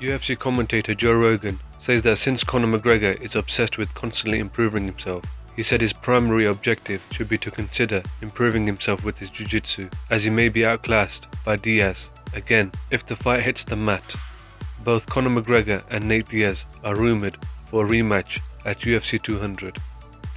UFC commentator Joe Rogan says that since Conor McGregor is obsessed with constantly improving himself, he said his primary objective should be to consider improving himself with his Jiu-Jitsu, as he may be outclassed by Diaz again if the fight hits the mat. Both Conor McGregor and Nate Diaz are rumoured for a rematch at UFC 200.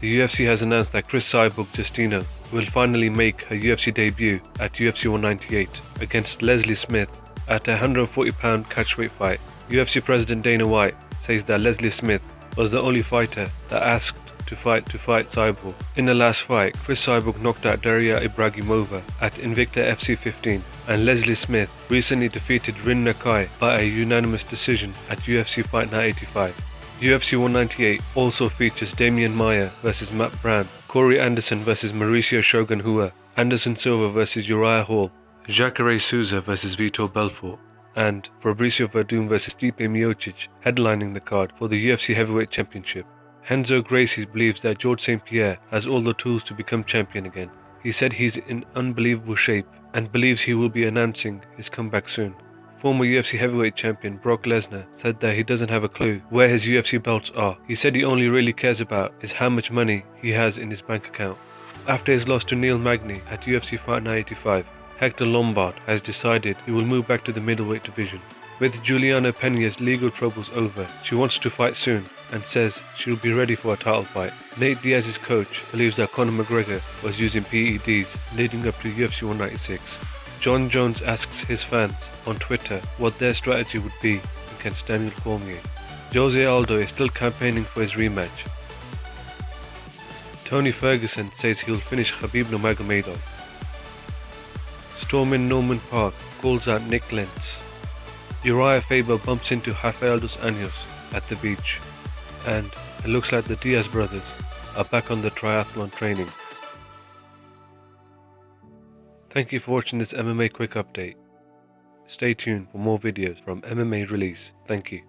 The UFC has announced that Cris Cyborg Justino will finally make her UFC debut at UFC 198 against Leslie Smith at a 140-pound catchweight fight. UFC President Dana White says that Leslie Smith was the only fighter that asked to fight Cyborg. In the last fight, Cris Cyborg knocked out Daria Ibragimova at Invicta FC 15, and Leslie Smith recently defeated Rin Nakai by a unanimous decision at UFC Fight Night 85. UFC 198 also features Damian Maia vs Matt Brown, Corey Anderson vs Mauricio Shogun Rua, Anderson Silva vs Uriah Hall, Jacare Souza vs Vitor Belfort, and Fabricio Verdum vs Stipe Miocic headlining the card for the UFC Heavyweight Championship. Renzo Gracie believes that George St. Pierre has all the tools to become champion again. He said he's in unbelievable shape and believes he will be announcing his comeback soon. Former UFC heavyweight champion Brock Lesnar said that he doesn't have a clue where his UFC belts are. He said he only really cares about is how much money he has in his bank account. After his loss to Neil Magny at UFC Fight Night 85, Hector Lombard has decided he will move back to the middleweight division. With Juliana Peña's legal troubles over, she wants to fight soon and says she'll be ready for a title fight. Nate Diaz's coach believes that Conor McGregor was using PEDs leading up to UFC 196. John Jones asks his fans on Twitter what their strategy would be against Daniel Cormier. Jose Aldo is still campaigning for his rematch. Tony Ferguson says he'll finish Khabib Nurmagomedov. Storm in Norman Park calls out Nick Lentz. Uriah Faber bumps into Rafael dos Anjos at the beach. And it looks like the Diaz brothers are back on the triathlon training. Thank you for watching this MMA quick update. Stay tuned for more videos from MMA Release. Thank you.